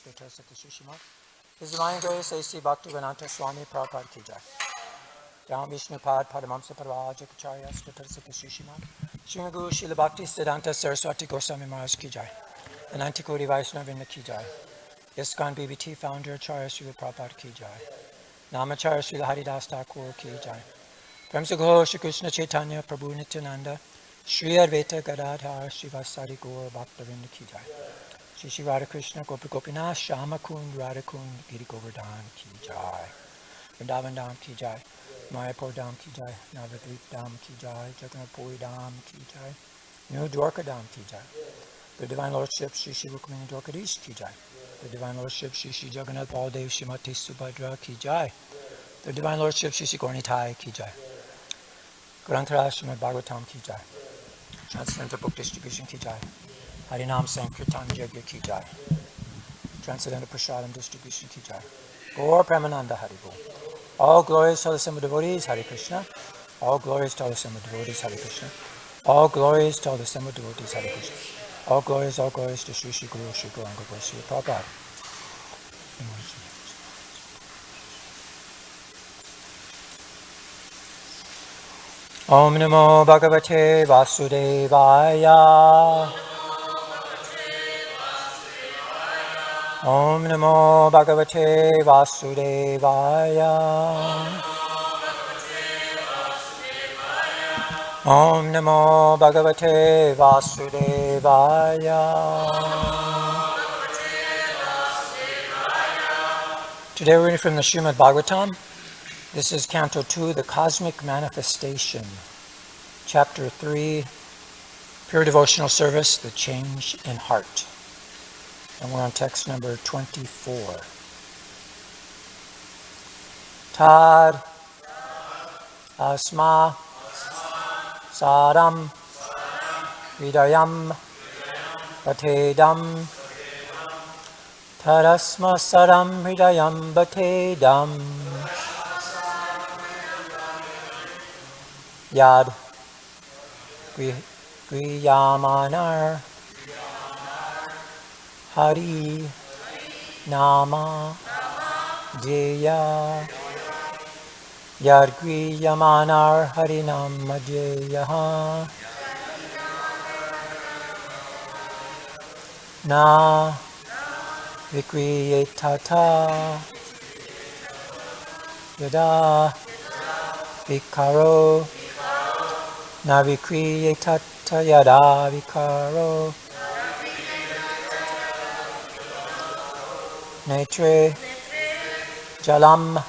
Srita Sati Sushima. His Divine Grace A.C. Bhaktivedanta Swami Prabhupada Ki Jai. Ram Vishnupad Padamamsa Parvajakacharya Srita Sati Sushima. Sri Guru Srila Bhakti Siddhanta Saraswati Goswami Maharaj Ki Jai. Anantikoti Vaishnavrinda Ki Jai. ISKCON BBT Founder Acharya Srila Prabhupada Ki Jai. Namacharya Srila Haridas Thakur Ki Jai. Premsa Ghosh Shri Krishna Chaitanya Prabhu Nityananda Shri Advaita Gadadhar Srivasadi Gaur Bhaktavinda Ki Jai. Shri Shri Radha Krishna Gopi Gopinath Shama Kund Radha Kund Giri Govardhan Ki Jai. Vrindavan Dham Ki Jai. Mayapur Dham Ki Jai. Navadvip Dham Ki Jai. Jagannath Puri Dham Ki Jai. New Dwarka Dham Ki Jai. The Divine Lordship Shri Shri Rukmini Dwarkadish Ki Jai. The Divine Lordship Shri Shri Jagannath Baldev Shrimati Subhadra Ki Jai. The Divine Lordship Shri Shri Gauranitai Ki Jai. Granthara Srimad Bhagavatam Ki Jai. Transcendental Book Distribution Ki Jai. Harinam Sankirtan Yagya Ki Jai. Transcendental Prasadam Distribution Ki Jai. Gaur Premananda Haribo. All glories to the Simba devotees, Hare Krishna. All glories to the Simba devotees, Hare Krishna. All glories to the Simba devotees, Hare Krishna. All glories to Sri Sri Guru Sri Gauranga Guru Sri Prabhupada. Om Namo Bhagavate Vasudevaya. Om Namo Bhagavate Vasudevaya. Om Namo Bhagavate Vasudevaya. Today we're reading from the Srimad Bhagavatam. This is Canto 2, The Cosmic Manifestation. Chapter 3, Pure Devotional Service, The Change in Heart. And we're on text number 24. Tad Asma Sadam Hridayam Batedam Tadasma Sadam Hridayam Batedam Yad Griyamanar Hari Nama Jaya Yad Griyamanar Hari Nama Jaya Na Vikriyetata Yada Vikaro Na Vikriyetata Yada Vikaro Netre Jalam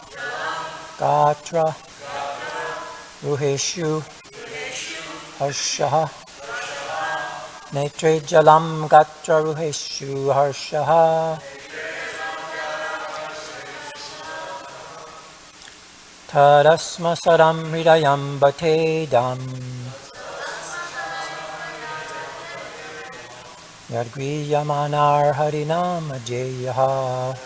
Gatra Ruheshu Harshaha Netre Jalam Gatra Ruheshu Harshaha Tadasma Sadam Hridayam Batedam Yadgriyamanar Harinam Jayaha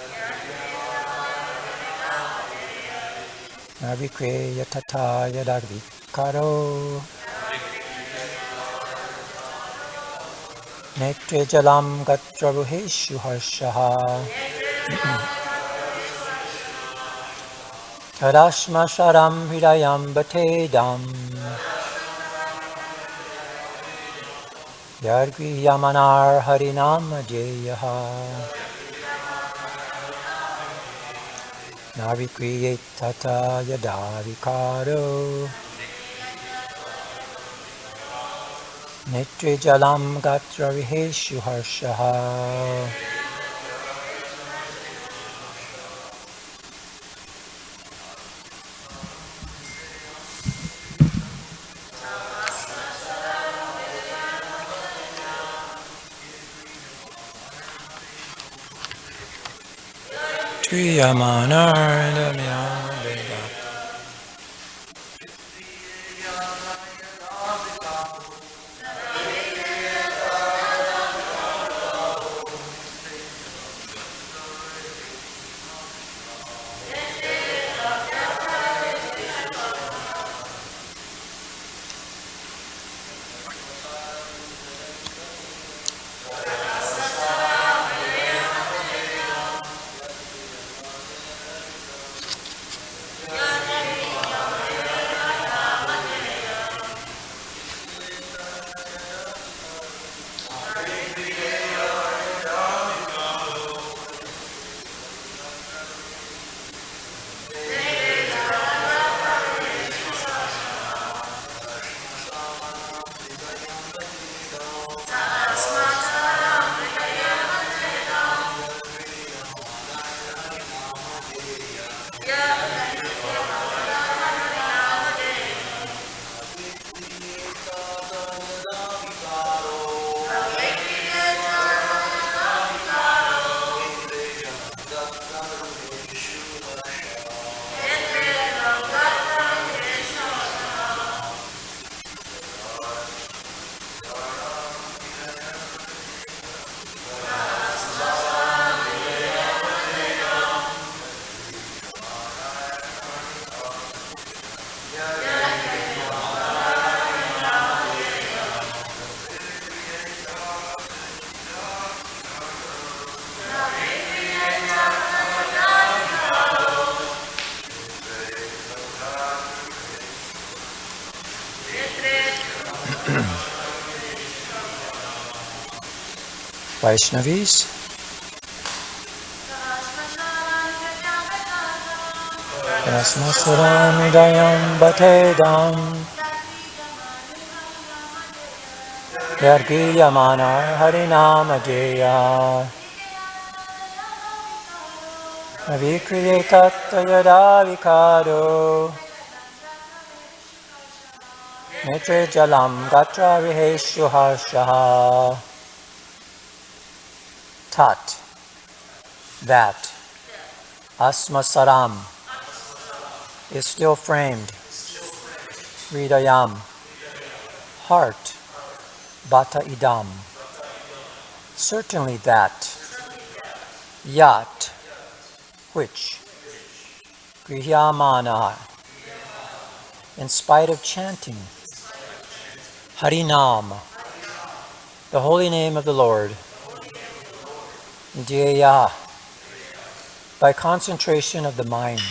Navikreya Tata Yadagvikaro Netre Jalam Gatra Ruheshu Harshaha Tadasma Sadam Hridayam Batedam Yadgriyamanar Harinam Jayaha Navikriyetata Yadavikaro Netre Jalam Gatra Ruheshu Harshaha Griyamanar Veda Vaishnavis. Yasmasaranudayam bhatedam Yargiyamana harinamadeya Navikriyetat yada vikado Netre jalam gatra viheshu harshaha. Tat, that, asmasaram, is still framed, hridayam, heart, bata idam, certainly that, yat, which, grihyamana, in spite of chanting, harinam, the holy name of the Lord, dhyaya, by concentration of the mind,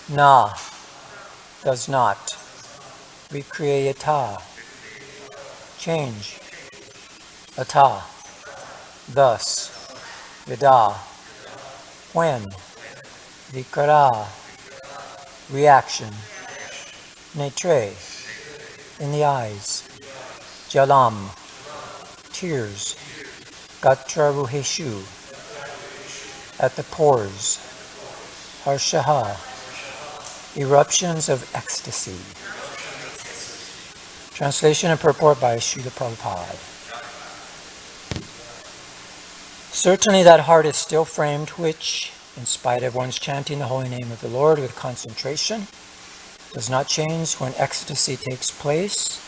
na, does not, vikriyata, change, ata, thus, yada, when, vikara, reaction, netre, in the eyes, jalam, tears, gatra ruheshu, at the pores, harshaha, eruptions of ecstasy. Translation and purport by Srila Prabhupada. Certainly that heart is still framed which, in spite of one's chanting the holy name of the Lord with concentration, does not change when ecstasy takes place,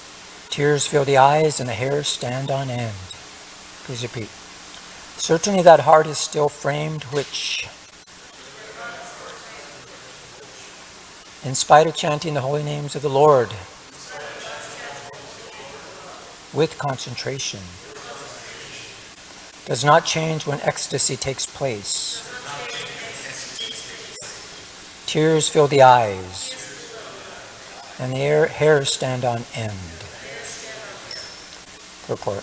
tears fill the eyes and the hairs stand on end. Please repeat. Certainly that heart is still framed which, in spite of chanting the holy names of the Lord with concentration, does not change when ecstasy takes place. Tears fill the eyes and the hairs stand on end. Purport.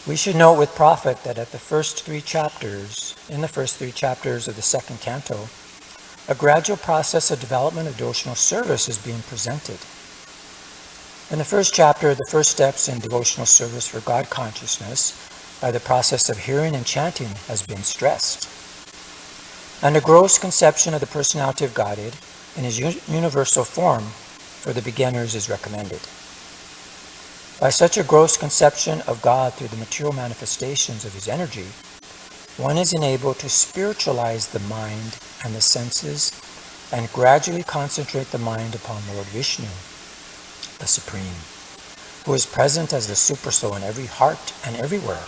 We should note with profit that in the first three chapters of the second canto, a gradual process of development of devotional service is being presented. In the first chapter, the first steps in devotional service for God consciousness by the process of hearing and chanting has been stressed. And a gross conception of the personality of Godhead in his universal form for the beginners is recommended. By such a gross conception of God through the material manifestations of his energy, one is enabled to spiritualize the mind and the senses and gradually concentrate the mind upon Lord Vishnu, the Supreme, who is present as the Supersoul in every heart and everywhere.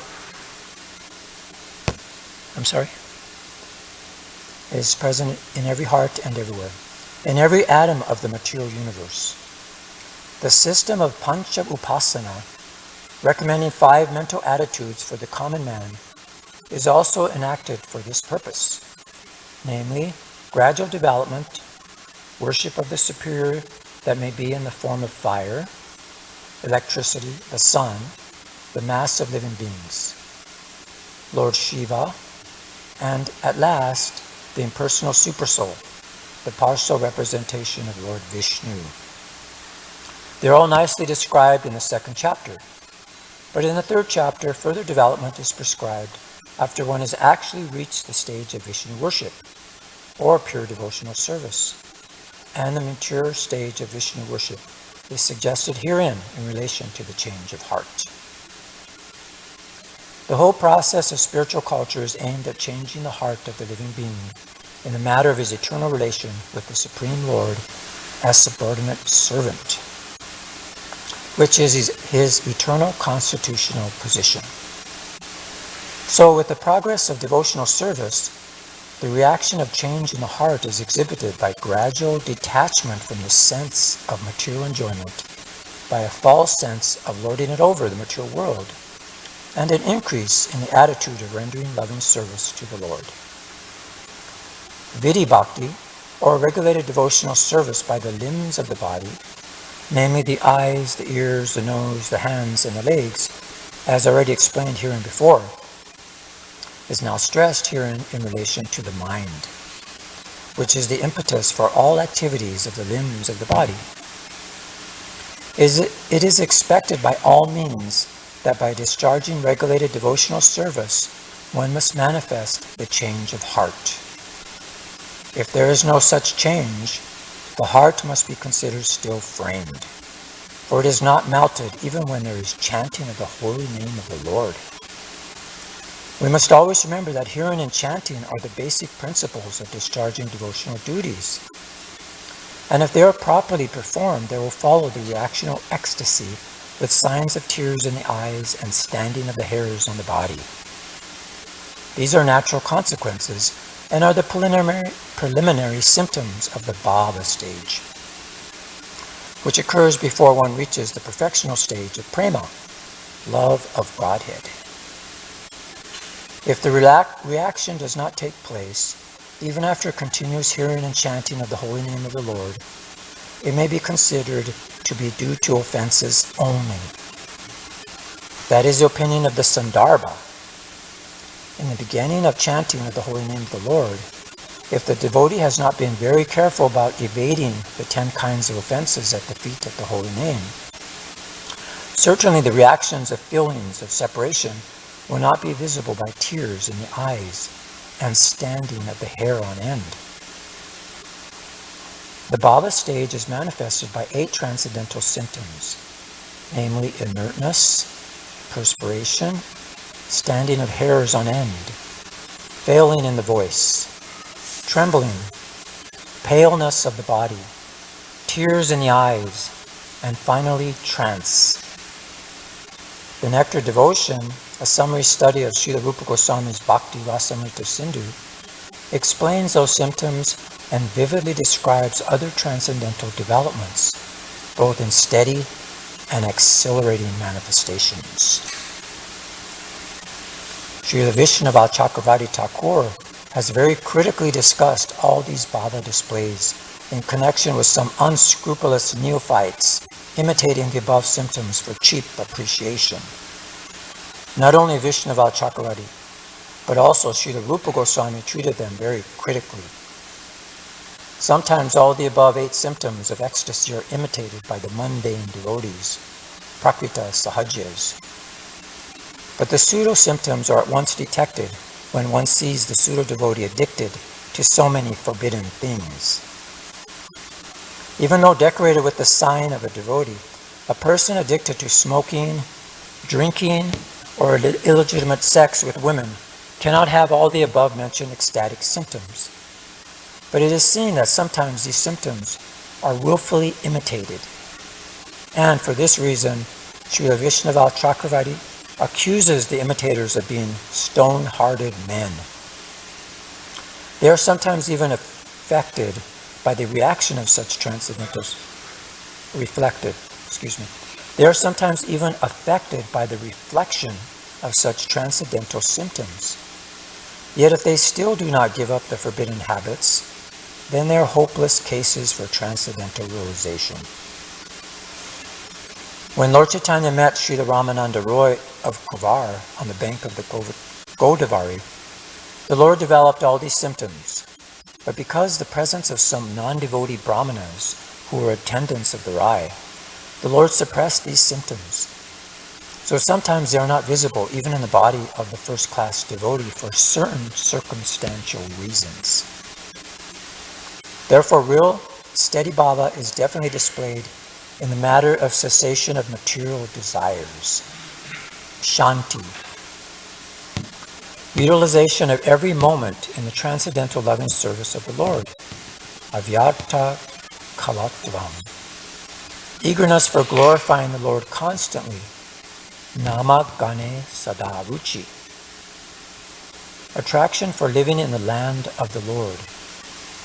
Is present in every heart and everywhere, in every atom of the material universe. The system of Pancha Upasana, recommending 5 mental attitudes for the common man, is also enacted for this purpose, namely, gradual development, worship of the superior that may be in the form of fire, electricity, the sun, the mass of living beings, Lord Shiva, and at last, the impersonal Supersoul, the partial representation of Lord Vishnu. They are all nicely described in the second chapter, but in the third chapter, further development is prescribed after one has actually reached the stage of Vishnu worship, or pure devotional service, and the mature stage of Vishnu worship is suggested herein in relation to the change of heart. The whole process of spiritual culture is aimed at changing the heart of the living being in the matter of his eternal relation with the Supreme Lord as subordinate servant, which is his eternal constitutional position. So with the progress of devotional service, the reaction of change in the heart is exhibited by gradual detachment from the sense of material enjoyment, by a false sense of lording it over the material world, and an increase in the attitude of rendering loving service to the Lord. Vidhi Bhakti, or regulated devotional service by the limbs of the body, namely the eyes, the ears, the nose, the hands, and the legs, as already explained herein before, is now stressed herein in relation to the mind, which is the impetus for all activities of the limbs of the body. It is expected by all means that by discharging regulated devotional service, one must manifest the change of heart. If there is no such change, the heart must be considered still framed, for it is not melted even when there is chanting of the holy name of the Lord. We must always remember that hearing and chanting are the basic principles of discharging devotional duties. And if they are properly performed, there will follow the reactional ecstasy with signs of tears in the eyes and standing of the hairs on the body. These are natural consequences and are the preliminary symptoms of the bhava stage, which occurs before one reaches the perfectional stage of prema, love of Godhead. If the reaction does not take place, even after continuous hearing and chanting of the holy name of the Lord, it may be considered to be due to offenses only. That is the opinion of the Sandarbha. In the beginning of chanting of the holy name of the Lord, if the devotee has not been very careful about evading the 10 kinds of offenses at the feet of the holy name, certainly the reactions of feelings of separation will not be visible by tears in the eyes and standing of the hair on end. The bhava stage is manifested by 8 transcendental symptoms, namely inertness, perspiration, standing of hairs on end, failing in the voice, trembling, paleness of the body, tears in the eyes, and finally trance. The Nectar Devotion, a summary study of Srila Rupa Goswami's Bhakti Rasamrita Sindhu, explains those symptoms and vividly describes other transcendental developments, both in steady and accelerating manifestations. Srila Vishnava Chakravarti Thakur has very critically discussed all these bhava displays in connection with some unscrupulous neophytes imitating the above symptoms for cheap appreciation. Not only Vishnava Chakravarti, but also Srila Rupa Goswami treated them very critically. Sometimes all the above 8 symptoms of ecstasy are imitated by the mundane devotees, prakrita sahajas. But the pseudo-symptoms are at once detected when one sees the pseudo-devotee addicted to so many forbidden things. Even though decorated with the sign of a devotee, a person addicted to smoking, drinking, or illegitimate sex with women cannot have all the above-mentioned ecstatic symptoms. But it is seen that sometimes these symptoms are willfully imitated. And for this reason, Srila Vishnava Chakravarti accuses the imitators of being stone-hearted men. They are sometimes even affected by the reaction of such transcendental They are sometimes even affected by the reflection of such transcendental symptoms. Yet if they still do not give up the forbidden habits, then they are hopeless cases for transcendental realization. When Lord Chaitanya met Srila Ramananda Roy of Kovar on the bank of the Godavari, the Lord developed all these symptoms. But because the presence of some non-devotee brahmanas who were attendants of the Rai, the Lord suppressed these symptoms. So sometimes they are not visible even in the body of the first-class devotee for certain circumstantial reasons. Therefore, real steady bhava is definitely displayed in the matter of cessation of material desires, shanti, utilization of every moment in the transcendental loving service of the Lord, avyarta kalatvam, eagerness for glorifying the Lord constantly, nama gane sadaruchi, attraction for living in the land of the Lord,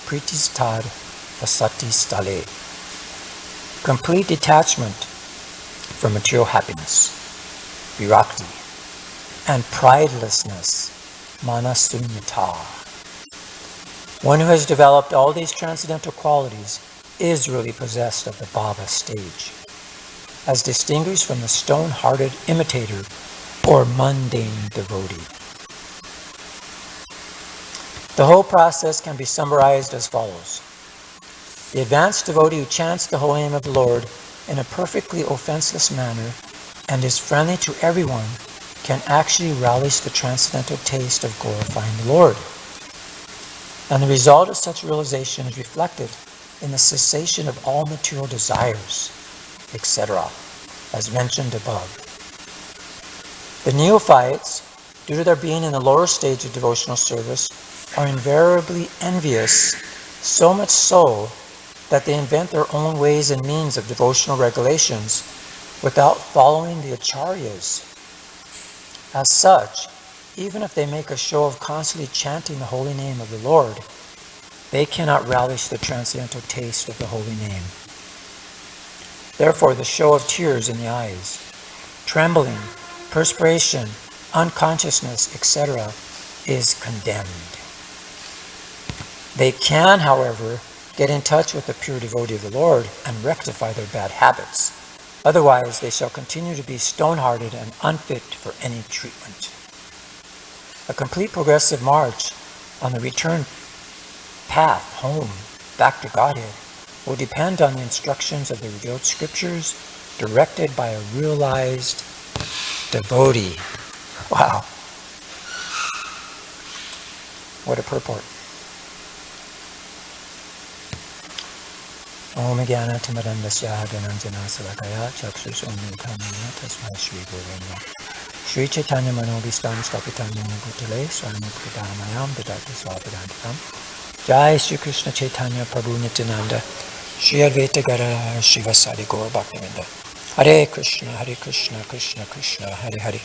pritistad vasati stale, complete detachment from material happiness, virakti, and pridelessness, manasunyata. One who has developed all these transcendental qualities is really possessed of the bhava stage, as distinguished from the stone-hearted imitator or mundane devotee. The whole process can be summarized as follows. The advanced devotee who chants the holy name of the Lord in a perfectly offenseless manner and is friendly to everyone can actually relish the transcendental taste of glorifying the Lord. And the result of such realization is reflected in the cessation of all material desires, etc., as mentioned above. The neophytes, due to their being in the lower stage of devotional service, are invariably envious, so much so that they invent their own ways and means of devotional regulations without following the acharyas. As such, even if they make a show of constantly chanting the holy name of the Lord, they cannot relish the transcendental taste of the holy name. Therefore, the show of tears in the eyes, trembling, perspiration, unconsciousness, etc., is condemned. They can, however, get in touch with the pure devotee of the Lord and rectify their bad habits. Otherwise, they shall continue to be stone-hearted and unfit for any treatment. A complete progressive march on the return path home, back to Godhead, will depend on the instructions of the revealed scriptures directed by a realized devotee. Wow. What a purport. Om Jnana Timirandasya Dhananjana Salakaya Chakshusomnitamaya Tasmai Shri Guru Namaha. Shri Chaitanya Manobhistam Stapitanya Bhutale Swami Pradhamayam Dadati Swapadantikam. Jai Shri Krishna Chaitanya Prabhu Nityananda Shri Advaita Gadadhara Srivasadi Gaur Bhaktivinoda. Hare Krishna, Krishna Krishna, Hare Hare.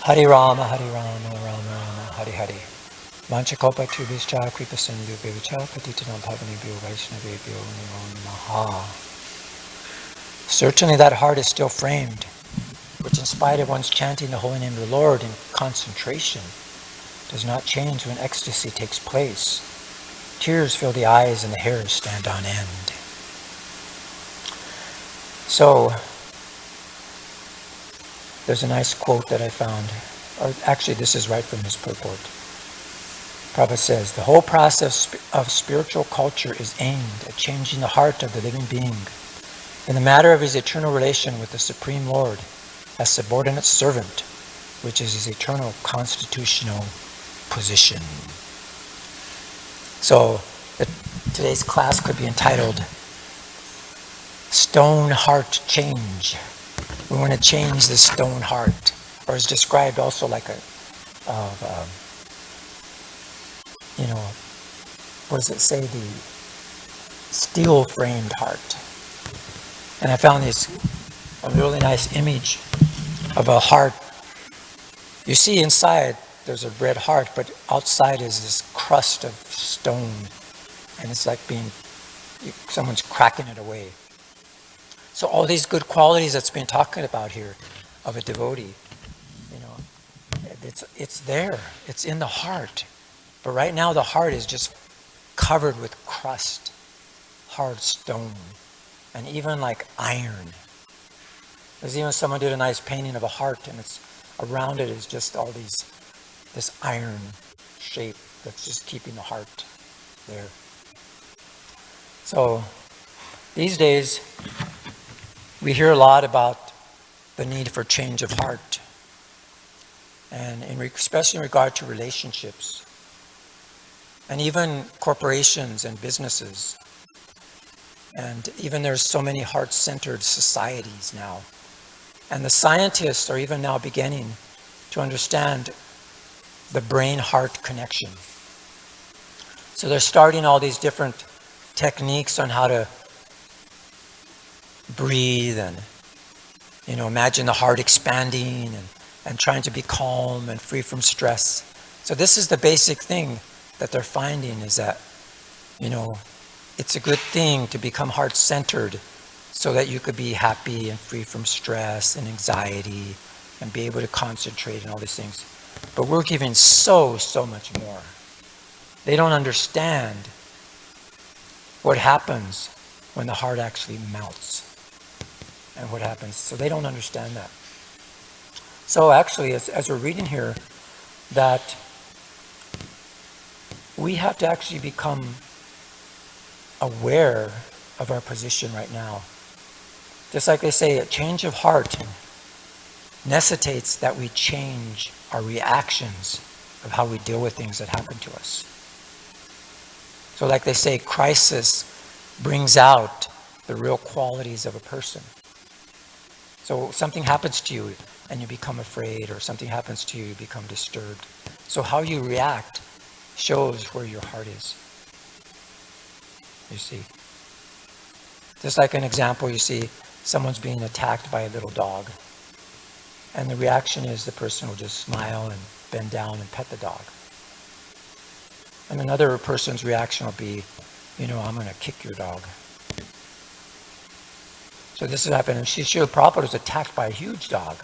Hare Rama, Rama Rama, Hare Hare. Manchakopa Tubhischa Kripa Sindhu Bhivacha Patitanam Bhavanibhyo Vaishnavibhyo Namo Namaha. Certainly that heart is still framed, which in spite of one's chanting the holy name of the Lord in concentration, does not change when ecstasy takes place. Tears fill the eyes and the hairs stand on end. So, there's a nice quote that I found, or actually this is right from his purport. Prabhupada says, the whole process of spiritual culture is aimed at changing the heart of the living being in the matter of his eternal relation with the Supreme Lord as subordinate servant, which is his eternal constitutional position. So, today's class could be entitled Stone Heart Change. We want to change the stone heart, or is described also like what does it say? The steel-framed heart. And I found a really nice image of a heart. You see inside there's a red heart, but outside is this crust of stone, and it's like someone's cracking it away. So all these good qualities that's been talking about here of a devotee, it's there. It's in the heart. But right now the heart is just covered with crust, hard stone, and even like iron. There's even someone did a nice painting of a heart, and it's around it is just all this iron shape that's just keeping the heart there. So these days we hear a lot about the need for change of heart, and especially in regard to relationships. And even corporations and businesses. And even there's so many heart-centered societies now. And the scientists are even now beginning to understand the brain-heart connection. So they're starting all these different techniques on how to breathe and, imagine the heart expanding and trying to be calm and free from stress. So this is the basic thing that they're finding, is that, it's a good thing to become heart-centered so that you could be happy and free from stress and anxiety and be able to concentrate and all these things. But we're giving so much more. They don't understand what happens when the heart actually melts. And what happens. So they don't understand that. So actually, as we're reading here, that we have to actually become aware of our position right now. Just like they say, a change of heart necessitates that we change our reactions of how we deal with things that happen to us. So like they say, crisis brings out the real qualities of a person. So something happens to you and you become afraid, or something happens to you, you become disturbed. So how you react shows where your heart is. You see. Just like an example, you see someone's being attacked by a little dog. And the reaction is the person will just smile and bend down and pet the dog. And another person's reaction will be, I'm going to kick your dog. So this has happened. And Srila Prabhupada was attacked by a huge dog.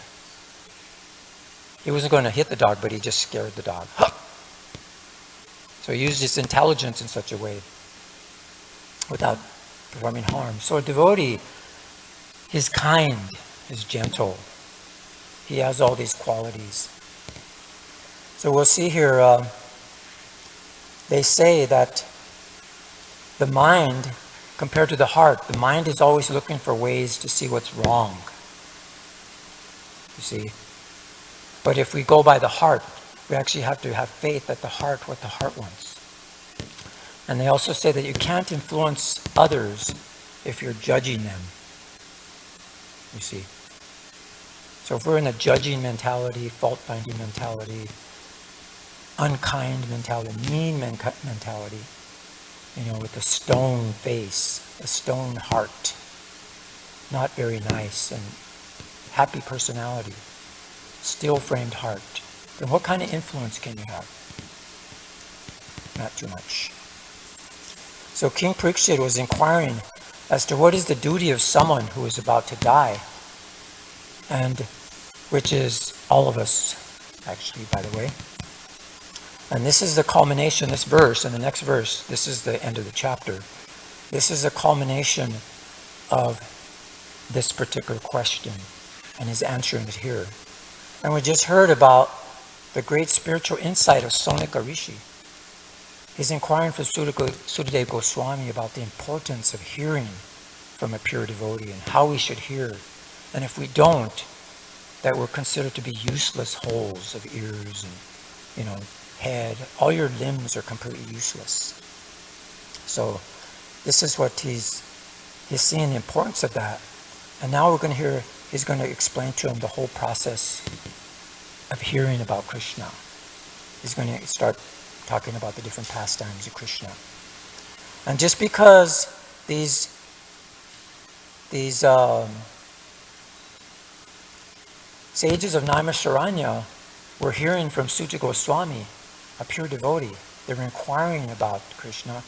He wasn't going to hit the dog, but he just scared the dog. So he used his intelligence in such a way without performing harm. So a devotee is kind, is gentle. He has all these qualities. So we'll see here, they say that the mind, compared to the heart, the mind is always looking for ways to see what's wrong. You see? But if we go by the heart, we actually have to have faith that what the heart wants. And they also say that you can't influence others if you're judging them. You see? So if we're in a judging mentality, fault-finding mentality, unkind mentality, mean mentality, with a stone face, a stone heart, not very nice, and happy personality, still-framed heart, then what kind of influence can you have? Not too much. So King Parikshit was inquiring as to what is the duty of someone who is about to die, and which is all of us, actually, by the way. And this is the culmination, this verse, and the next verse, this is the end of the chapter. This is a culmination of this particular question, and he's answering it here. And we just heard about the great spiritual insight of Sonika Rishi. He's inquiring for Sudadeva Goswami about the importance of hearing from a pure devotee and how we should hear. And if we don't, that we're considered to be useless holes of ears and, head. All your limbs are completely useless. So this is what he's seeing the importance of that. And now we're going to hear, he's going to explain to him the whole process of hearing about Krishna. He's going to start talking about the different pastimes of Krishna. And just because these sages of Naimisharanya were hearing from Suta Goswami, a pure devotee, they were inquiring about Krishna,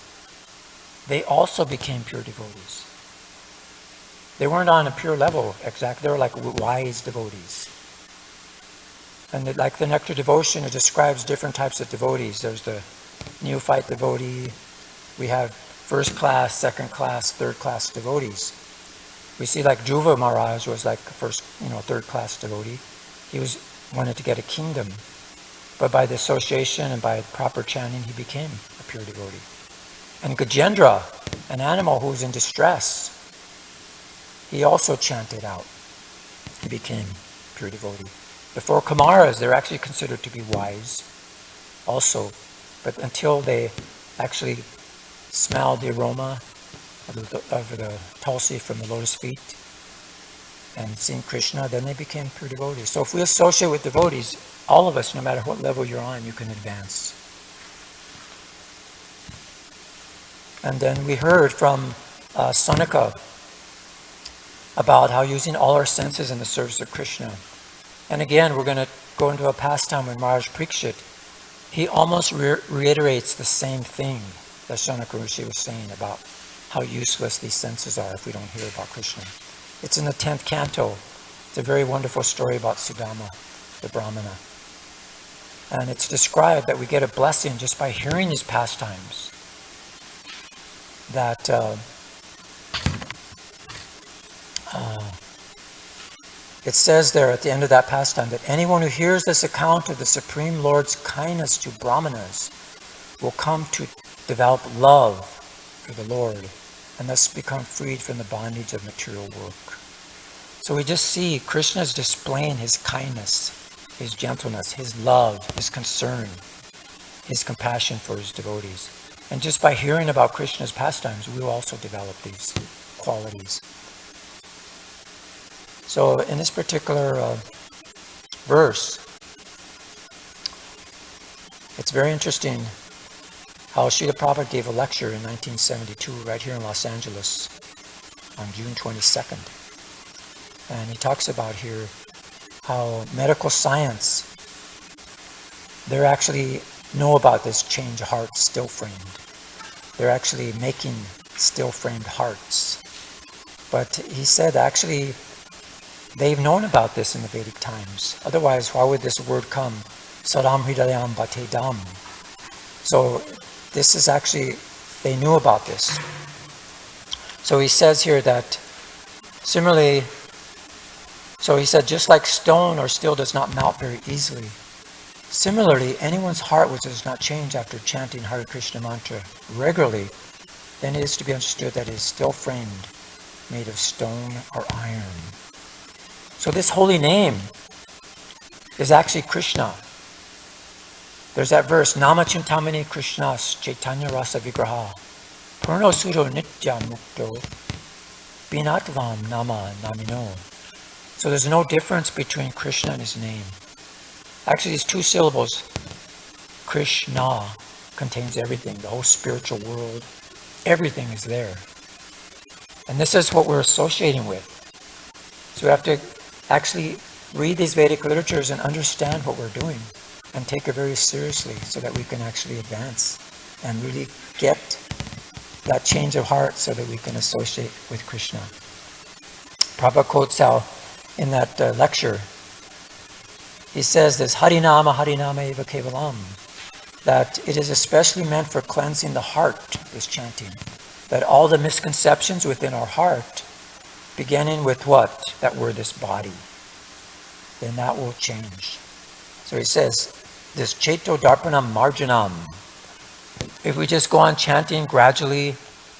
they also became pure devotees. They weren't on a pure level, exactly. They were like wise devotees. And like the Nectar Devotion, it describes different types of devotees. There's the neophyte devotee. We have first class, second class, third class devotees. We see like Dhruva Maharaj was like first, third class devotee. He wanted to get a kingdom. But by the association and by proper chanting, he became a pure devotee. And Gajendra, an animal who was in distress, he also chanted out. He became a pure devotee. The four Kumaras, they're actually considered to be wise also. But until they actually smelled the aroma of the tulsi from the lotus feet and seen Krishna, then they became pure devotees. So if we associate with devotees, all of us, no matter what level you're on, you can advance. And then we heard from Sonika about how using all our senses in the service of Krishna. And again, we're going to go into a pastime with Maharaj Parikshit. He almost reiterates the same thing that Sonika Rishi was saying about how useless these senses are if we don't hear about Krishna. It's in the 10th canto. It's a very wonderful story about Sudama, the Brahmana. And it's described that we get a blessing just by hearing these pastimes. that it says there at the end of that pastime that anyone who hears this account of the Supreme Lord's kindness to Brahmanas will come to develop love for the Lord and thus become freed from the bondage of material work. So we just see Krishna's displaying his kindness, his gentleness, his love, his concern, his compassion for his devotees. And just by hearing about Krishna's pastimes, we will also develop these qualities. So in this particular verse, it's very interesting how Srila Prabhupada gave a lecture in 1972 right here in Los Angeles on June 22nd. And he talks about here how medical science, they actually know about this change heart still framed. They're actually making still framed hearts. But he said actually they've known about this in the Vedic times. Otherwise, why would this word come? Saram hridayam bhatedam. So this is actually, they knew about this. So he says here that similarly, so he said, just like stone or steel does not melt very easily, similarly, anyone's heart which does not change after chanting Hare Krishna mantra regularly, then it is to be understood that it is still framed, made of stone or iron. So this holy name is actually Krishna. There's that verse, Nama Chintamani Krishnas Chaitanya Rasa Vigraha Purno Suro Nitya Mukto Binatvam Nama Namino. So there's no difference between Krishna and his name. Actually, these two syllables, Krishna, contains everything, the whole spiritual world. Everything is there. And this is what we're associating with. So we have to actually read these Vedic literatures and understand what we're doing and take it very seriously so that we can actually advance and really get that change of heart so that we can associate with Krishna. Prabhupada quotes how in that lecture, he says this, Harinama Harinama Eva Kevalam, that it is especially meant for cleansing the heart, this chanting, that all the misconceptions within our heart, beginning with what? That we're this body, then that will change. So he says, this Cheto Darpanam Marjanam, if we just go on chanting gradually,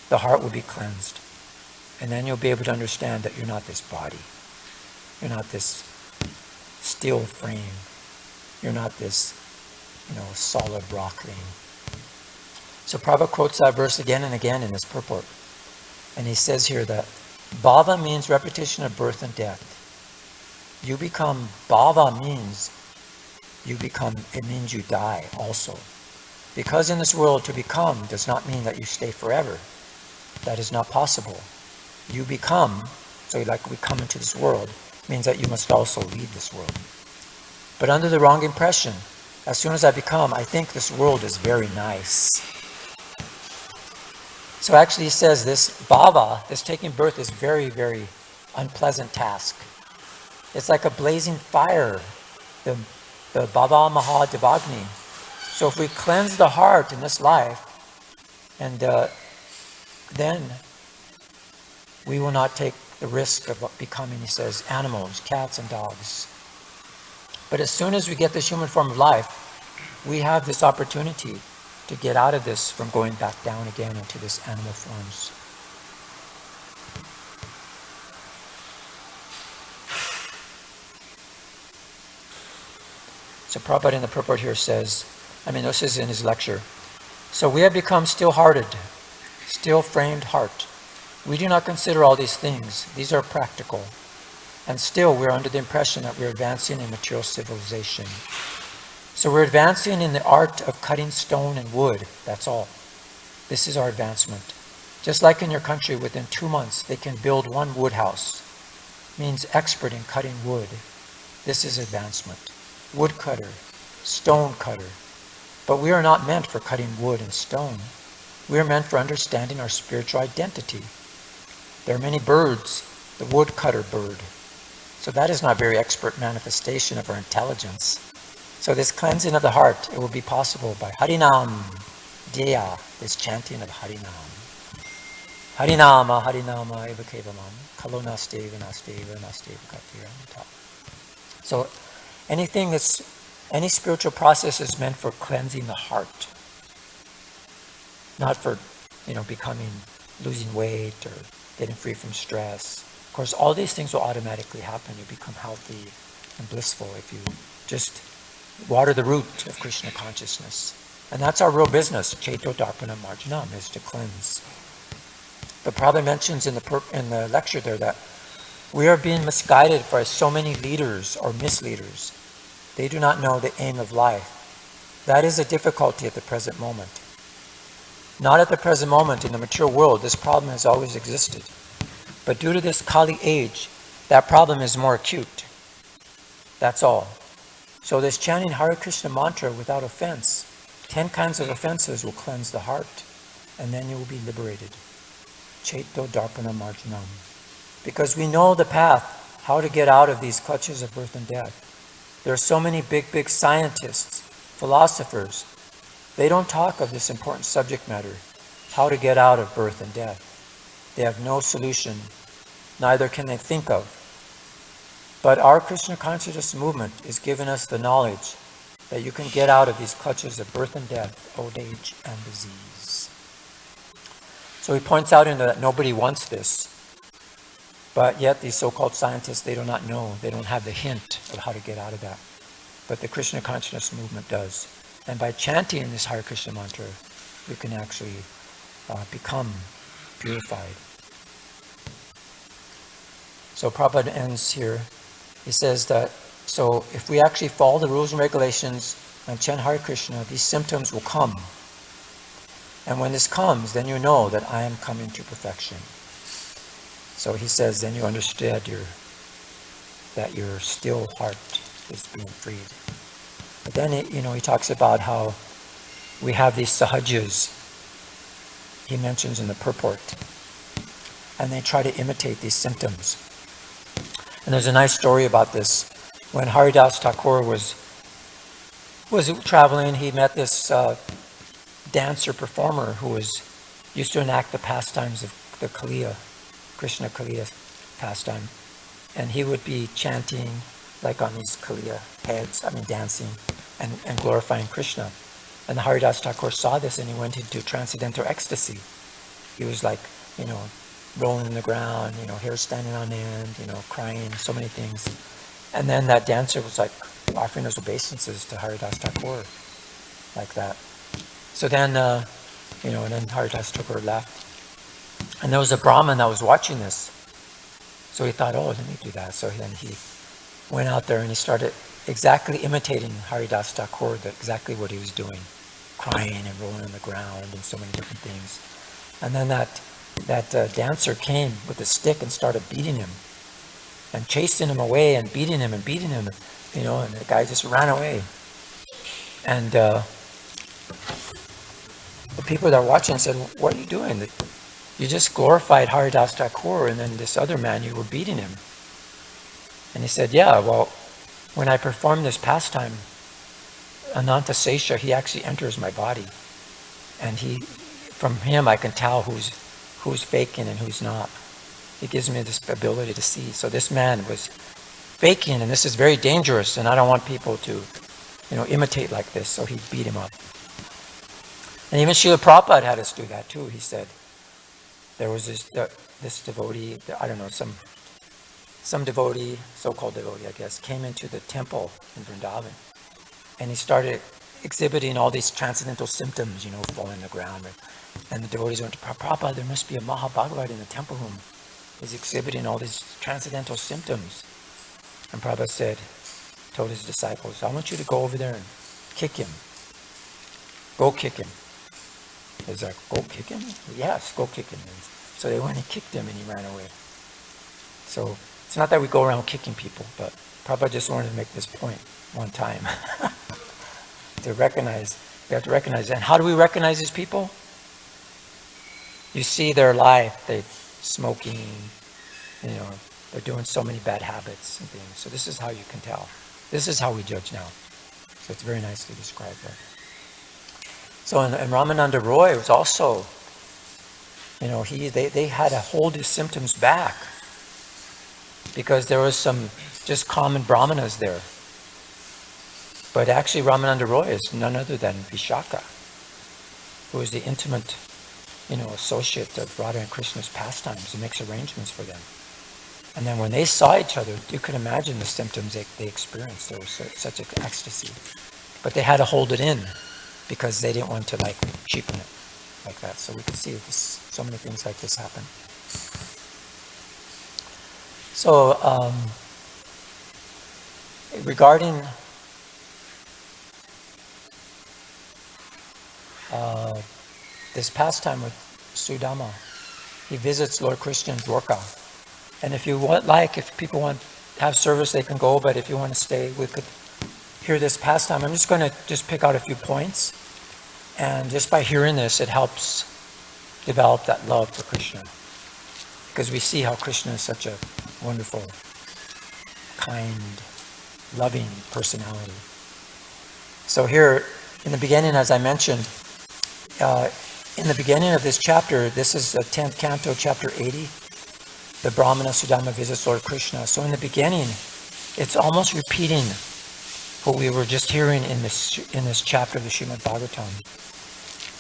the heart will be cleansed. And then you'll be able to understand that you're not this body. You're not this steel frame. You're not this, solid rock thing. So Prabhupada quotes that verse again and again in his purport. And he says here that bhava means repetition of birth and death. You become, bhava means it means you die also. Because in this world to become does not mean that you stay forever. That is not possible. You become, so like we come into this world, means that you must also leave this world. But under the wrong impression, as soon as I become, I think this world is very nice. So actually he says this bhava, this taking birth, is very, very unpleasant task. It's like a blazing fire, the bhava maha devagni. So if we cleanse the heart in this life, and then we will not take the risk of becoming, he says, animals, cats and dogs. But as soon as we get this human form of life, we have this opportunity to get out of this from going back down again into this animal forms. So Prabhupada in the purport here says, this is in his lecture, so we have become still-hearted, still-framed heart. We do not consider all these things. These are practical. And still we're under the impression that we're advancing in material civilization. So we're advancing in the art of cutting stone and wood. That's all. This is our advancement. Just like in your country, within 2 months, they can build one wood house. Means expert in cutting wood. This is advancement. Woodcutter, stone cutter. But we are not meant for cutting wood and stone. We are meant for understanding our spiritual identity. There are many birds, the woodcutter bird. So that is not a very expert manifestation of our intelligence. So this cleansing of the heart, it will be possible by Harinam Dheya, this chanting of Harinam. Harinama, Harinama, Eva Kevalam, Kalonasteva, Nasteva, Nasteva Katira. So any spiritual process is meant for cleansing the heart, not for, losing weight or getting free from stress. Of course, all these things will automatically happen. You become healthy and blissful if you just water the root of Krishna consciousness. And that's our real business. Chaito Darpana Marjanam is to cleanse. The Prabhupada mentions in the lecture there that we are being misguided by so many leaders or misleaders. They do not know the aim of life. That is a difficulty at the present moment. Not at the present moment. In the mature world, this problem has always existed. But due to this Kali age, that problem is more acute. That's all. So this chanting Hare Krishna mantra without offense, 10 kinds of offenses will cleanse the heart, and then you will be liberated. Chaito Darpana Marjanam. Because we know the path, how to get out of these clutches of birth and death. There are so many big scientists, philosophers. They don't talk of this important subject matter, how to get out of birth and death. They have no solution, neither can they think of. But our Krishna consciousness movement is giving us the knowledge that you can get out of these clutches of birth and death, old age and disease. So he points out that nobody wants this. But yet these so-called scientists, they do not know. They don't have the hint of how to get out of that. But the Krishna consciousness movement does. And by chanting this Hare Krishna mantra, you can actually become purified. So Prabhupada ends here. He says that, so if we actually follow the rules and regulations and chant Hare Krishna, these symptoms will come. And when this comes, then you know that I am coming to perfection. So he says, then you understand that your still heart is being freed. But then, he talks about how we have these sahajas, he mentions in the purport, and they try to imitate these symptoms. And there's a nice story about this. When Haridas Thakur was traveling, he met this dancer performer who used to enact the pastimes of the Kaliya, Krishna Kaliya pastime. And he would be chanting like on these Kaliya heads, dancing and glorifying Krishna. And the Haridas Thakur saw this and he went into transcendental ecstasy. He was like, rolling in the ground, hair standing on end, crying, so many things. And then that dancer was like offering those obeisances to Haridas Thakur, like that. So then, and then Haridas Thakur left. And there was a Brahmin that was watching this. So he thought, let me do that. So then he went out there and he started exactly imitating Haridas Thakur, exactly what he was doing, crying and rolling on the ground and so many different things. And then that dancer came with a stick and started beating him and chasing him away and beating him, and the guy just ran away. And the people that were watching said, what are you doing? You just glorified Haridas Thakur, and then this other man, you were beating him. And he said, yeah, well, when I perform this pastime, Ananta Sesha, he actually enters my body. And from him I can tell who's faking and who's not. He gives me this ability to see. So this man was faking, and this is very dangerous, and I don't want people to, imitate like this. So he beat him up. And even Srila Prabhupada had us do that too. He said, there was this devotee, I don't know, some devotee, so-called devotee, I guess, came into the temple in Vrindavan, and he started exhibiting all these transcendental symptoms, falling on the ground. And the devotees went to Prabhupada, there must be a Mahabhagavat in the temple room. He's exhibiting all these transcendental symptoms. And Prabhupada told his disciples, I want you to go over there and kick him. Go kick him. He's like, go kick him? Yes, go kick him. So they went and kicked him and he ran away. So it's not that we go around kicking people, but Prabhupada just wanted to make this point one time. We have to recognize that. And how do we recognize these people? You see their life, they're smoking, they're doing so many bad habits and things. So this is how you can tell. This is how we judge now. So it's very nicely described there. So in Ramananda Roy was also They had to hold his symptoms back because there was some just common brahmanas there. But actually Ramananda Roy is none other than Vishaka, who is the intimate, associate of Radha and Krishna's pastimes and makes arrangements for them. And then when they saw each other, you can imagine the symptoms they experienced. There was such an ecstasy. But they had to hold it in because they didn't want to cheapen it like that. So we could see so many things like this happen. So regarding this pastime with Sudama, he visits Lord Krishna in Dwarka. And if people want to have service, they can go, but if you want to stay, we could hear this pastime. I'm just going to pick out a few points, and just by hearing this, it helps develop that love for Krishna, because we see how Krishna is such a wonderful, kind, loving personality. So here, in the beginning, as I mentioned, in the beginning of this chapter, this is the 10th canto, chapter 80, the Brahmana Sudama visits Lord Krishna. So in the beginning, it's almost repeating what we were just hearing in this chapter of the Srimad Bhagavatam,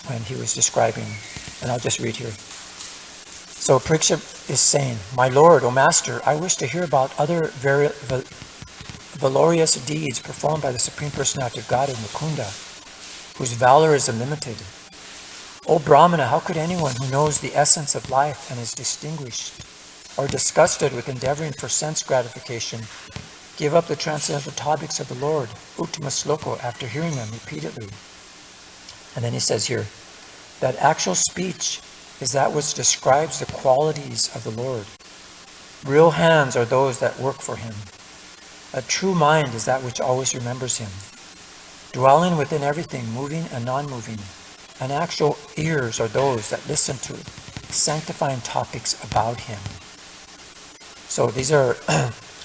when he was describing, and I'll just read here. So Parikshit is saying, "My Lord, O Master, I wish to hear about other very valorous deeds performed by the Supreme Personality of Godhead, Mukunda, whose valor is unlimited. O Brahmana, how could anyone who knows the essence of life and is distinguished or disgusted with endeavoring for sense gratification give up the transcendental topics of the Lord, Uttama Sloko, after hearing them repeatedly?" And then he says here, that actual speech is that which describes the qualities of the Lord. Real hands are those that work for him. A true mind is that which always remembers him, dwelling within everything, moving and non-moving. And actual ears are those that listen to sanctifying topics about him. So these are,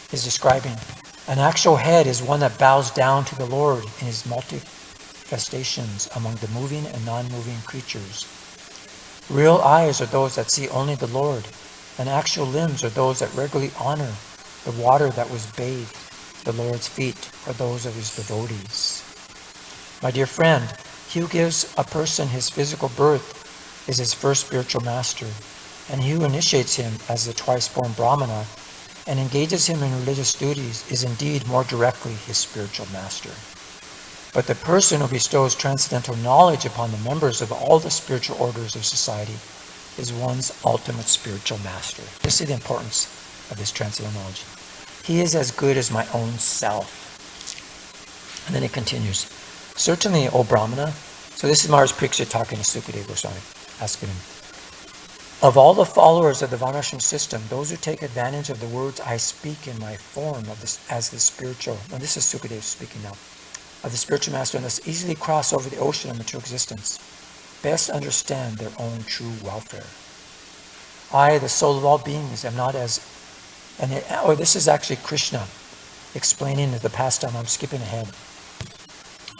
he's describing, an actual head is one that bows down to the Lord in his manifestations among the moving and non-moving creatures. Real eyes are those that see only the Lord, and actual limbs are those that regularly honor the water that was bathed the Lord's feet, or those of his devotees. My dear friend, he who gives a person his physical birth is his first spiritual master, and he who initiates him as the twice-born Brahmana and engages him in religious duties is indeed more directly his spiritual master. But the person who bestows transcendental knowledge upon the members of all the spiritual orders of society is one's ultimate spiritual master. You see the importance of this transcendental knowledge. He is as good as my own self. And then it continues. Certainly, O Brahmana, so this is Maharaj Parikshit talking to Sukadeva Goswami, asking him, of all the followers of the Varnashram system, those who take advantage of the words I speak in my form of this as the spiritual, and this is Sukadeva speaking now, of the spiritual master, and thus easily cross over the ocean of material existence, best understand their own true welfare. I, the soul of all beings, am not as, this is actually Krishna explaining the pastime. I'm skipping ahead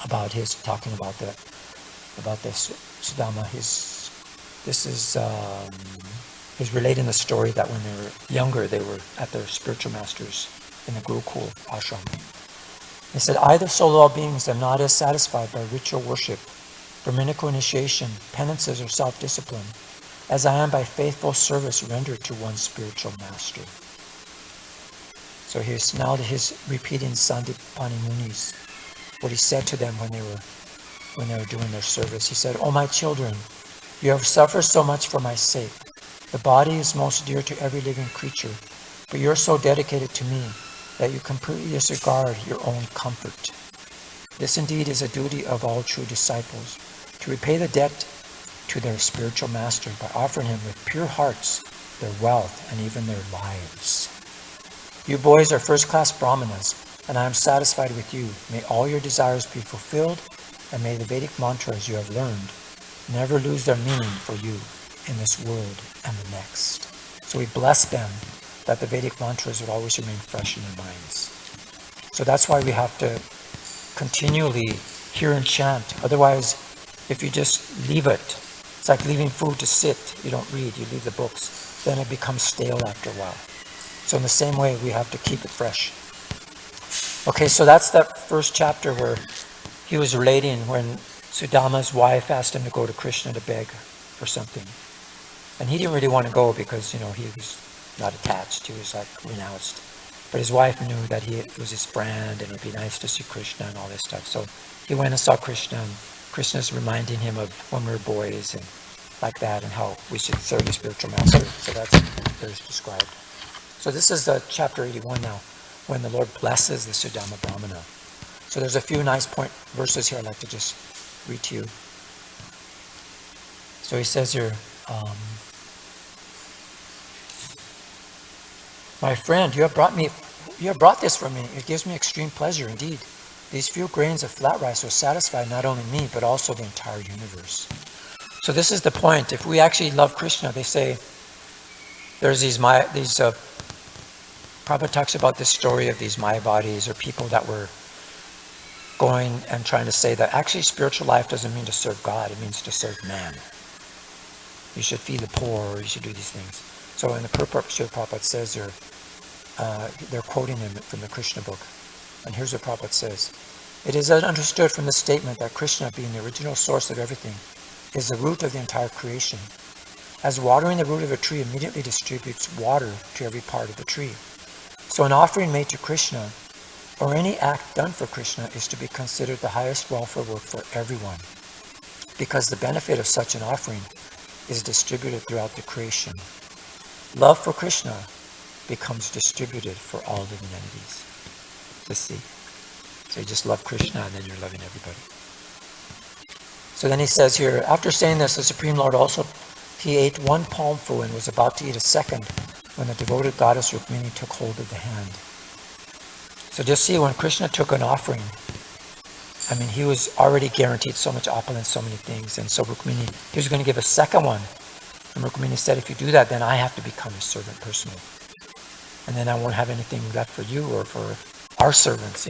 about his talking about this Sudama. He's relating the story that when they were younger, they were at their spiritual masters in the Gurukul ashram. He said, I, the soul of all beings, am not as satisfied by ritual worship, Brahminical initiation, penances, or self-discipline, as I am by faithful service rendered to one's spiritual master. So he's repeating Sandipani Muni's, what he said to them when they were doing their service. He said, "O my children, you have suffered so much for my sake. The body is most dear to every living creature, but you are so dedicated to me that you completely disregard your own comfort. This indeed is a duty of all true disciples, to repay the debt to their spiritual master by offering him with pure hearts their wealth and even their lives. You boys are first-class brahmanas, and I am satisfied with you. May all your desires be fulfilled, and may the Vedic mantras you have learned never lose their meaning for you in this world and the next." So we bless them that the Vedic mantras would always remain fresh in their minds. So that's why we have to continually hear and chant. Otherwise, if you just leave it, It's like leaving food to sit. You don't read, you leave the books. Then it becomes stale after a while. So in the same way, we have to keep it fresh. Okay, so that's that first chapter where he was relating when Sudama's wife asked him to go to Krishna to beg for something. And he didn't really want to go because, he was not attached. He was like renounced. But his wife knew that he was his friend and it'd be nice to see Krishna and all this stuff. So he went and saw Krishna, and Krishna's reminding him of when we were boys and like that, and how we should serve the spiritual master. So that's there's described. So this is chapter 81 now, when the Lord blesses the Sudama Brahmana. So there's a few nice verses here I'd like to just read to you. So he says here, my friend, you have brought this for me. It gives me extreme pleasure indeed. These few grains of flat rice will satisfy not only me, but also the entire universe. So this is the point. If we actually love Krishna, they say, there's Prabhupada talks about this story of these Mayavadis, or people that were going and trying to say that actually spiritual life doesn't mean to serve God, it means to serve man. You should feed the poor, you should do these things. So in the purport, Srila Prabhupada says here, they're quoting him from the Krishna book. And here's what Prabhupada says. It is understood from this statement that Krishna, being the original source of everything, is the root of the entire creation. As watering the root of a tree immediately distributes water to every part of the tree. So an offering made to Krishna, or any act done for Krishna, is to be considered the highest welfare work for everyone, because the benefit of such an offering is distributed throughout the creation. Love for Krishna becomes distributed for all living entities. Let's see. So you just love Krishna and then you're loving everybody. So then he says here, after saying this, the Supreme Lord also, he ate one palmful and was about to eat a second when the devoted goddess Rukmini took hold of the hand. So just see, when Krishna took an offering, he was already guaranteed so much opulence, so many things. And so Rukmini, he was going to give a second one. And Rukmini said, if you do that, then I have to become his servant personally. And then I won't have anything left for you or for our servants,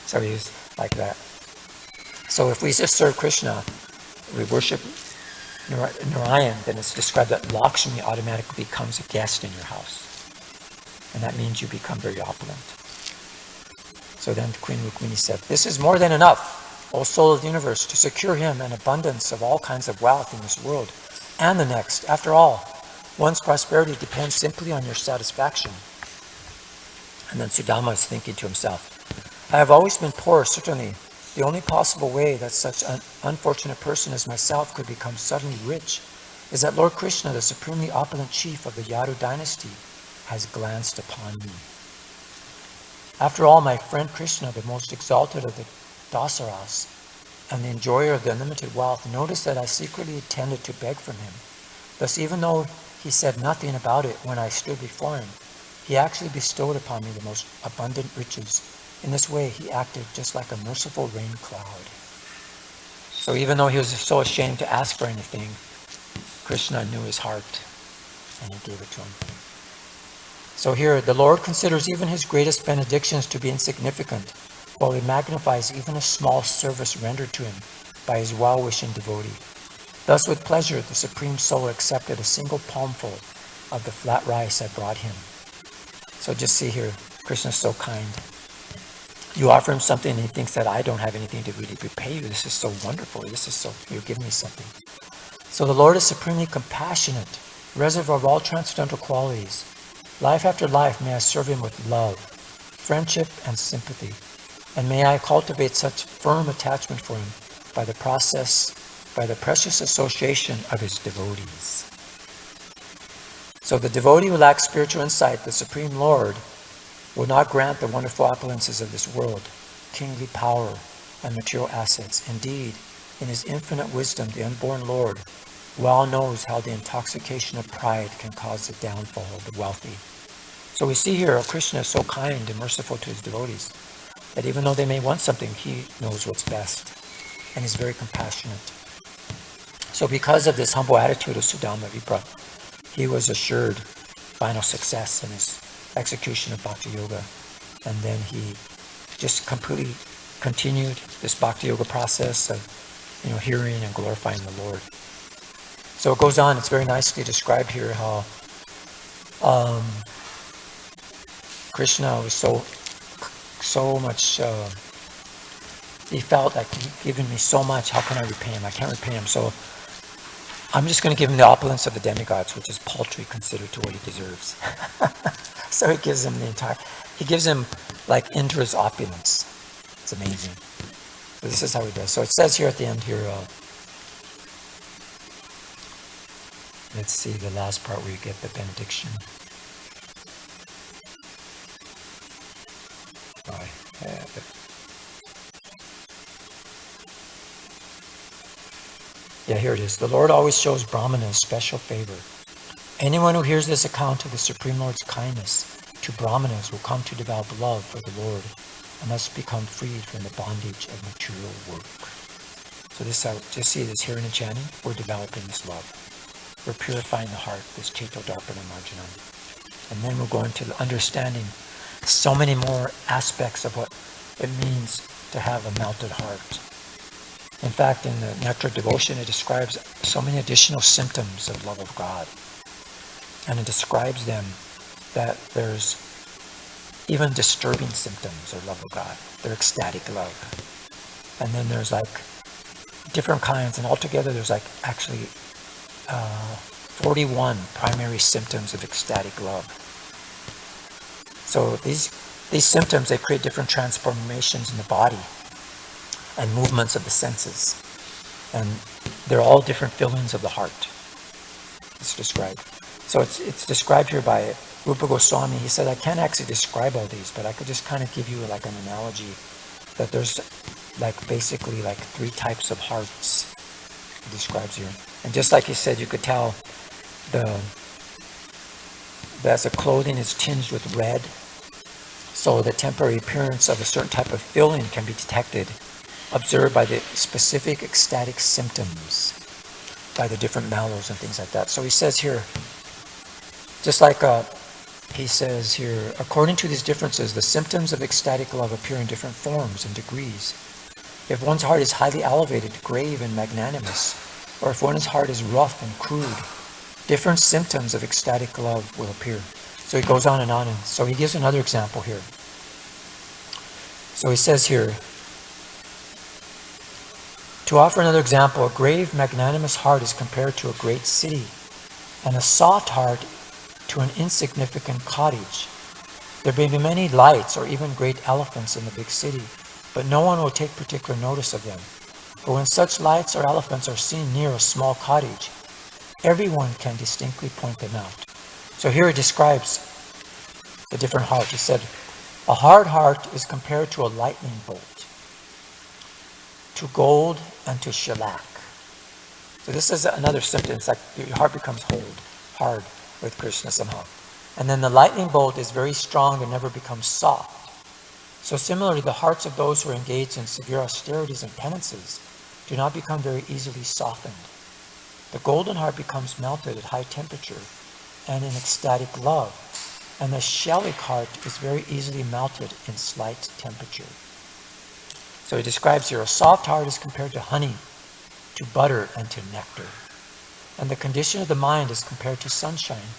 So he was like that. So if we just serve Krishna, we worship Narayan, then it's described that Lakshmi automatically becomes a guest in your house. And that means you become very opulent. So then Queen Rukmini said, this is more than enough, O soul of the universe, to secure him an abundance of all kinds of wealth in this world and the next. After all, one's prosperity depends simply on your satisfaction. And then Sudama is thinking to himself, I have always been poor, certainly. The only possible way that such an unfortunate person as myself could become suddenly rich is that Lord Krishna, the supremely opulent chief of the Yadu dynasty, has glanced upon me. After all, my friend Krishna, the most exalted of the Dasaras and the enjoyer of the unlimited wealth, noticed that I secretly intended to beg from him. Thus, even though he said nothing about it when I stood before him, he actually bestowed upon me the most abundant riches. In this way, he acted just like a merciful rain cloud. So even though he was so ashamed to ask for anything, Krishna knew his heart and he gave it to him. So here, the Lord considers even his greatest benedictions to be insignificant, while he magnifies even a small service rendered to him by his well-wishing devotee. Thus, with pleasure, the Supreme Soul accepted a single palmful of the flat rice I brought him. So just see here, Krishna's so kind. You offer him something and he thinks that I don't have anything to really repay you. This is so wonderful. You're giving me something. So the Lord is supremely compassionate, reservoir of all transcendental qualities. Life after life may I serve him with love, friendship, and sympathy. And may I cultivate such firm attachment for him by the precious association of his devotees. So the devotee who lacks spiritual insight, the Supreme Lord, will not grant the wonderful opulences of this world, kingly power, and material assets. Indeed, in his infinite wisdom, the unborn Lord well knows how the intoxication of pride can cause the downfall of the wealthy. So we see here, Krishna is so kind and merciful to his devotees that even though they may want something, he knows what's best, and is very compassionate. So because of this humble attitude of Sudama Vipra, he was assured final success in his execution of Bhakti Yoga. And then he just completely continued this Bhakti Yoga process of hearing and glorifying the Lord. So it goes on, it's very nicely described here how Krishna was so much, he felt like he'd given me so much, how can I repay him? I can't repay him, so I'm just going to give him the opulence of the demigods, which is paltry considered to what he deserves. So he gives him he gives him like Indra's opulence. It's amazing. So this is how he does. So it says here at the end here, let's see the last part where you get the benediction. I have it. Yeah, here it is. The Lord always shows Brahmanas special favor. Anyone who hears this account of the Supreme Lord's kindness to Brahmanas will come to develop love for the Lord and thus become freed from the bondage of material work. So this, just see this here in the chanting, we're developing this love. We're purifying the heart, this Chaito Darpana Marjanam. And then we're going to understanding so many more aspects of what it means to have a melted heart. In fact, in the Nectar of Devotion, it describes so many additional symptoms of love of God. And it describes them that there's even disturbing symptoms of love of God. They're ecstatic love. And then there's like different kinds, and altogether there's like actually 41 primary symptoms of ecstatic love. So these symptoms, they create different transformations in the body and movements of the senses. And they're all different feelings of the heart. It's described. So it's described here by Rupa Goswami. He said, I can't actually describe all these, but I could just kind of give you like an analogy that there's like basically like 3 types of hearts he describes here. And just like he said, you could tell as the clothing is tinged with red, so the temporary appearance of a certain type of feeling can be detected, observed by the specific ecstatic symptoms, by the different mallows and things like that. So he says here, just like he says here, according to these differences, the symptoms of ecstatic love appear in different forms and degrees. If one's heart is highly elevated, grave, and magnanimous, or if one's heart is rough and crude, different symptoms of ecstatic love will appear. So he goes on, and so he gives another example here. So he says here, to offer another example, a grave, magnanimous heart is compared to a great city, and a soft heart to an insignificant cottage. There may be many lights or even great elephants in the big city, but no one will take particular notice of them. But when such lights or elephants are seen near a small cottage, everyone can distinctly point them out. So here he describes the different hearts. He said, a hard heart is compared to a lightning bolt, to gold and to shellac. So this is another symptom. It's like your heart becomes hard with Krishna somehow. And then the lightning bolt is very strong and never becomes soft. So similarly, the hearts of those who are engaged in severe austerities and penances do not become very easily softened. The golden heart becomes melted at high temperature and in ecstatic love, and the shellic heart is very easily melted in slight temperature. So he describes here, a soft heart is compared to honey, to butter, and to nectar. And the condition of the mind is compared to sunshine.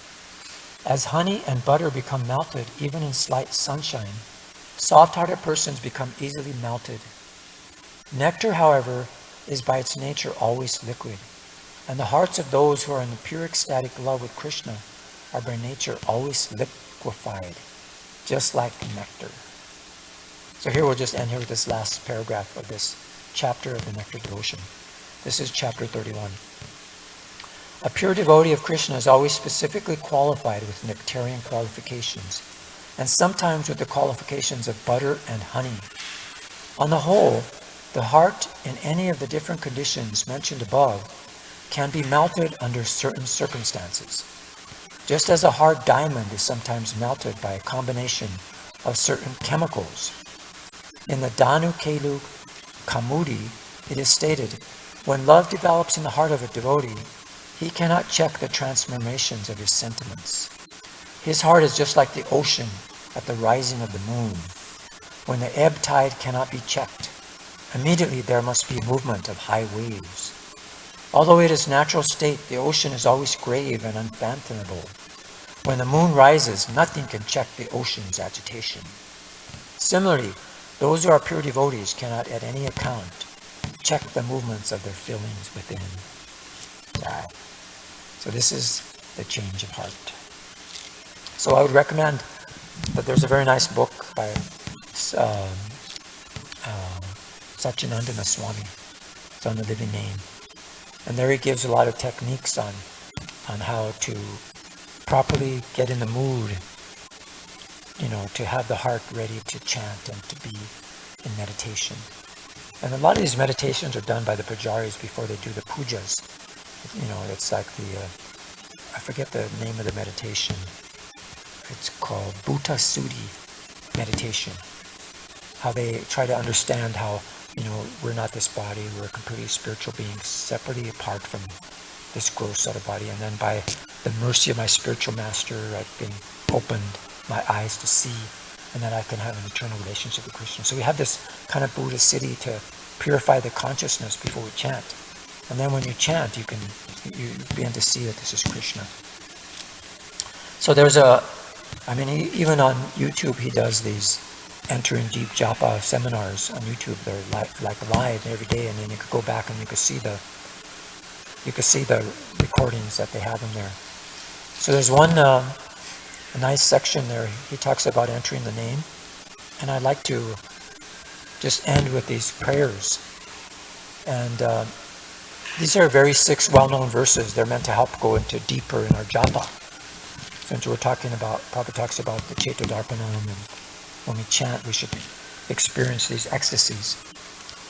As honey and butter become melted even in slight sunshine, soft-hearted persons become easily melted. Nectar, however, is by its nature always liquid, and the hearts of those who are in the pure ecstatic love with Krishna are by nature always liquefied, just like nectar. So here we'll just end here with this last paragraph of this chapter of the Nectar Devotion. This is chapter 31. A pure devotee of Krishna is always specifically qualified with nectarian qualifications, and sometimes with the qualifications of butter and honey. On the whole, the heart in any of the different conditions mentioned above can be melted under certain circumstances, just as a hard diamond is sometimes melted by a combination of certain chemicals. In the Danu Kelu Kamudi, it is stated, when love develops in the heart of a devotee, he cannot check the transformations of his sentiments. His heart is just like the ocean at the rising of the moon. When the ebb tide cannot be checked, immediately there must be movement of high waves. Although in its natural state, the ocean is always grave and unfathomable. When the moon rises, nothing can check the ocean's agitation. Similarly, those who are pure devotees cannot at any account check the movements of their feelings within. So this is the change of heart. So I would recommend that there's a very nice book by Satchidananda Swami. It's on the living name. And there he gives a lot of techniques on how to properly get in the mood, to have the heart ready to chant and to be in meditation. And a lot of these meditations are done by the pujaris before they do the pujas. It's like I forget the name of the meditation. It's called Bhuta Suddhi meditation. How they try to understand how, we're not this body, we're completely spiritual beings, separately apart from this gross subtle body. And then by the mercy of my spiritual master, I've been opened my eyes to see, and then I can have an eternal relationship with Krishna. So we have this kind of Buddha siddhi to purify the consciousness before we chant. And then when you chant, you begin to see that this is Krishna. So there's even on YouTube, he does these entering deep japa seminars on YouTube. They're like live every day, and then you could go back and you could see the recordings that they have in there. So there's one a nice section there. He talks about entering the name, and I'd like to just end with these prayers. And these are very 6 well-known verses. They're meant to help go into deeper in our japa. Since we're talking about, Prabhupada talks about the Cetodarpanam, and when we chant, we should experience these ecstasies.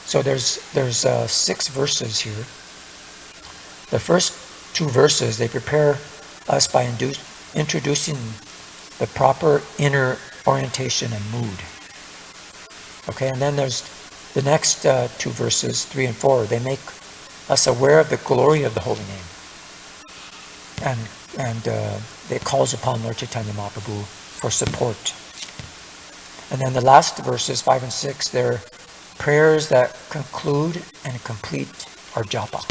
So there's 6 verses here. The first 2 verses, they prepare us by introducing the proper inner orientation and mood. Okay, and then there's the next 2 verses, 3 and 4. They make us aware of the glory of the holy name, and it calls upon Lord Chaitanya Mahaprabhu for support. And then the last verses, 5 and 6, they're prayers that conclude and complete our japa.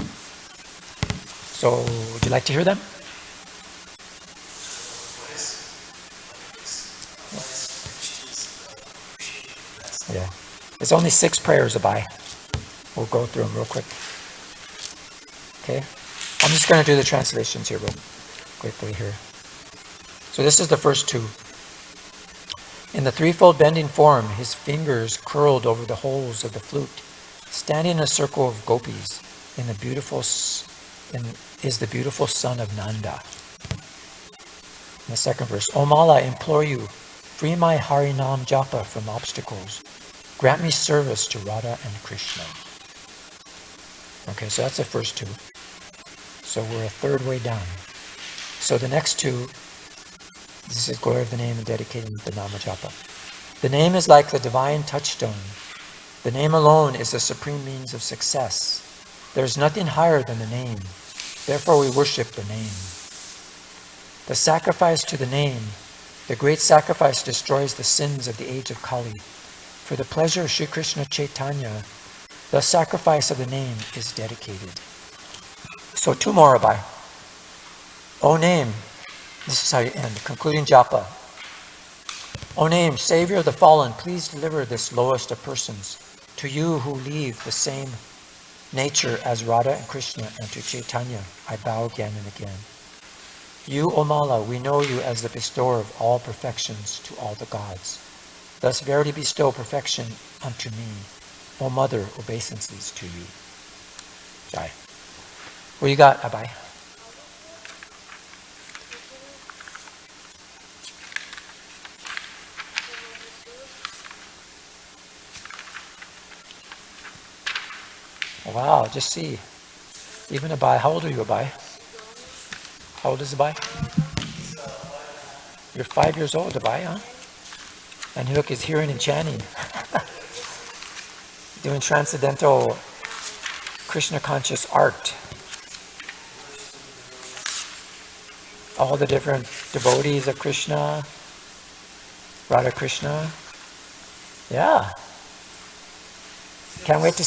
So, would you like to hear them? Yeah. It's only 6 prayers, Abai. We'll go through them real quick. Okay? I'm just going to do the translations here real quickly here. So this is the first 2. In the threefold bending form, his fingers curled over the holes of the flute, standing in a circle of gopis, is the beautiful son of Nanda. In the second verse, O Mala, I implore you, free my Harinam japa from obstacles. Grant me service to Radha and Krishna. Okay, so that's the first 2. So we're a third way down. So the next 2, this is glory of the name and dedicating the Nama Japa. The name is like the divine touchstone. The name alone is the supreme means of success. There is nothing higher than the name. Therefore we worship the name. The sacrifice to the name, the great sacrifice destroys the sins of the age of Kali. For the pleasure of Sri Krishna Chaitanya, the sacrifice of the name is dedicated. So 2 more, Abai. O name, this is how you end, concluding japa. O name, Savior of the fallen, please deliver this lowest of persons to you who leave the same nature as Radha and Krishna, and to Chaitanya I bow again and again. You, O Mala, we know you as the bestower of all perfections to all the gods. Thus verily bestow perfection unto me. O Mother, obeisances to you. Jai. What you got, Abai? Wow, just see. Even Abai, how old are you, Abai? How old is Abai? You're 5 years old, Abai, huh? And look, he's hearing and chanting. Doing transcendental Krishna conscious art. All the different devotees of Krishna, Radha Krishna. Yeah. Can't wait to